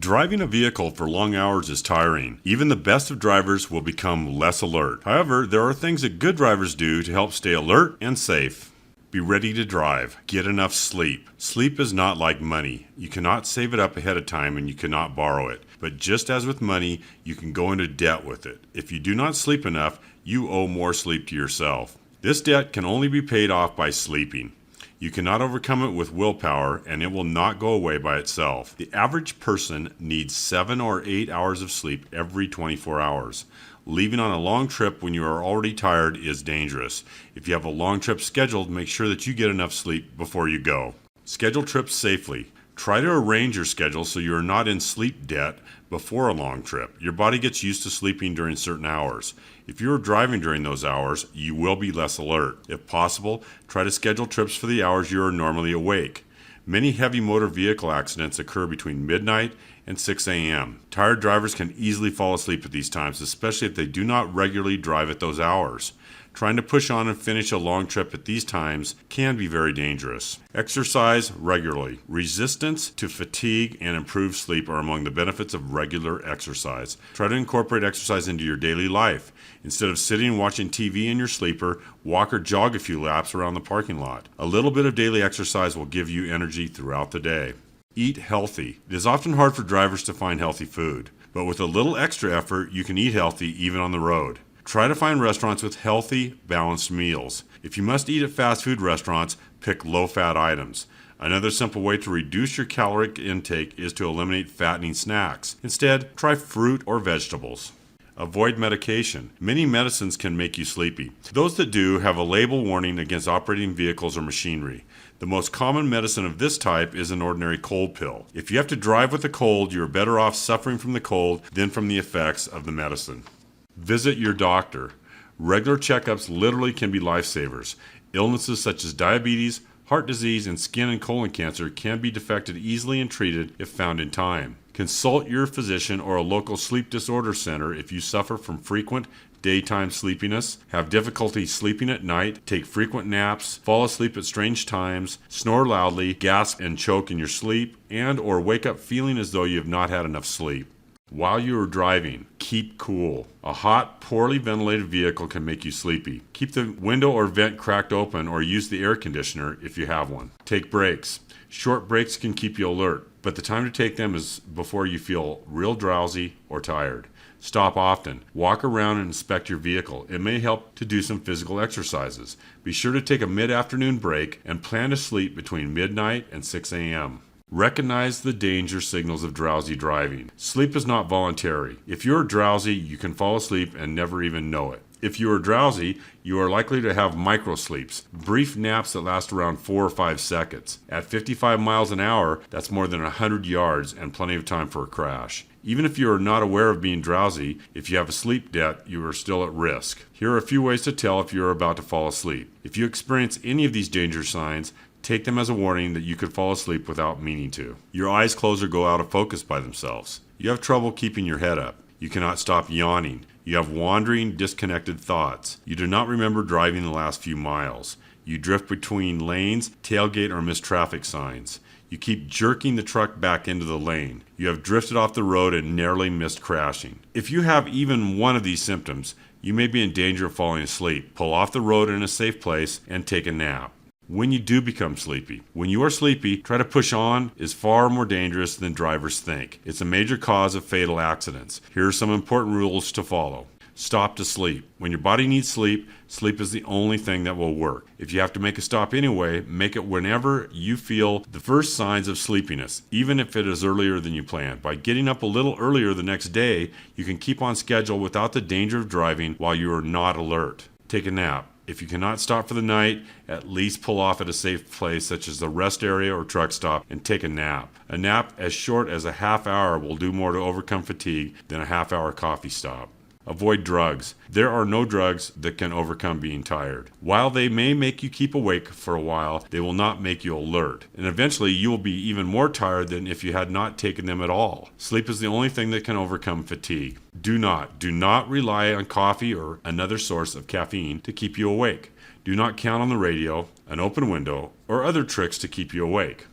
Driving a vehicle for long hours is tiring. Even the best of drivers will become less alert. However, there are things that good drivers do to help stay alert and safe. Be ready to drive. Get enough sleep. Sleep is not like money. You cannot save it up ahead of time and you cannot borrow it. But just as with money, you can go into debt with it. If you do not sleep enough, you owe more sleep to yourself. This debt can only be paid off by sleeping. You cannot overcome it with willpower, and it will not go away by itself. The average person needs 7 or 8 hours of sleep every 24 hours. Leaving on a long trip when you are already tired is dangerous. If you have a long trip scheduled, make sure that you get enough sleep before you go. Schedule trips safely. Try to arrange your schedule so you are not in sleep debt before a long trip. Your body gets used to sleeping during certain hours. If you are driving during those hours, you will be less alert. If possible, try to schedule trips for the hours you are normally awake. Many heavy motor vehicle accidents occur between midnight and 6 a.m. Tired drivers can easily fall asleep at these times, especially if they do not regularly drive at those hours. Trying to push on and finish a long trip at these times can be very dangerous. Exercise regularly. Resistance to fatigue and improved sleep are among the benefits of regular exercise. Try to incorporate exercise into your daily life. Instead of sitting and watching TV in your sleeper, walk or jog a few laps around the parking lot. A little bit of daily exercise will give you energy throughout the day. Eat healthy. It is often hard for drivers to find healthy food, but with a little extra effort, you can eat healthy even on the road. Try to find restaurants with healthy, balanced meals. If you must eat at fast food restaurants, pick low-fat items. Another simple way to reduce your caloric intake is to eliminate fattening snacks. Instead, try fruit or vegetables. Avoid medication. Many medicines can make you sleepy. Those that do have a label warning against operating vehicles or machinery. The most common medicine of this type is an ordinary cold pill. If you have to drive with a cold, you are better off suffering from the cold than from the effects of the medicine. Visit your doctor. Regular checkups literally can be lifesavers. Illnesses such as diabetes, heart disease, and skin and colon cancer can be detected easily and treated if found in time. Consult your physician or a local sleep disorder center if you suffer from frequent daytime sleepiness, have difficulty sleeping at night, take frequent naps, fall asleep at strange times, snore loudly, gasp and choke in your sleep, and or wake up feeling as though you have not had enough sleep. While you are driving, keep cool. A hot, poorly ventilated vehicle can make you sleepy. Keep the window or vent cracked open or use the air conditioner if you have one. Take breaks. Short breaks can keep you alert, but the time to take them is before you feel real drowsy or tired. Stop often. Walk around and inspect your vehicle. It may help to do some physical exercises. Be sure to take a mid-afternoon break and plan to sleep between midnight and 6 a.m. Recognize the danger signals of drowsy driving. Sleep is not voluntary. If you are drowsy, you can fall asleep and never even know it. If you are drowsy, you are likely to have microsleeps, brief naps that last around 4 or 5 seconds. At 55 miles an hour, that's more than 100 yards and plenty of time for a crash. Even if you are not aware of being drowsy, if you have a sleep debt, you are still at risk. Here are a few ways to tell if you are about to fall asleep. If you experience any of these danger signs, take them as a warning that you could fall asleep without meaning to. Your eyes close or go out of focus by themselves. You have trouble keeping your head up. You cannot stop yawning. You have wandering, disconnected thoughts. You do not remember driving the last few miles. You drift between lanes, tailgate, or miss traffic signs. You keep jerking the truck back into the lane. You have drifted off the road and narrowly missed crashing. If you have even one of these symptoms, you may be in danger of falling asleep. Pull off the road in a safe place and take a nap. When you do become sleepy. When you are sleepy, try to push on is far more dangerous than drivers think. It's a major cause of fatal accidents. Here are some important rules to follow. Stop to sleep. When your body needs sleep, sleep is the only thing that will work. If you have to make a stop anyway, make it whenever you feel the first signs of sleepiness, even if it is earlier than you planned. By getting up a little earlier the next day, you can keep on schedule without the danger of driving while you are not alert. Take a nap. If you cannot stop for the night, at least pull off at a safe place such as the rest area or truck stop and take a nap. A nap as short as a half hour will do more to overcome fatigue than a half-hour coffee stop. Avoid drugs. There are no drugs that can overcome being tired. While they may make you keep awake for a while, they will not make you alert. And eventually you will be even more tired than if you had not taken them at all. Sleep is the only thing that can overcome fatigue. Do not rely on coffee or another source of caffeine to keep you awake. Do not count on the radio, an open window, or other tricks to keep you awake.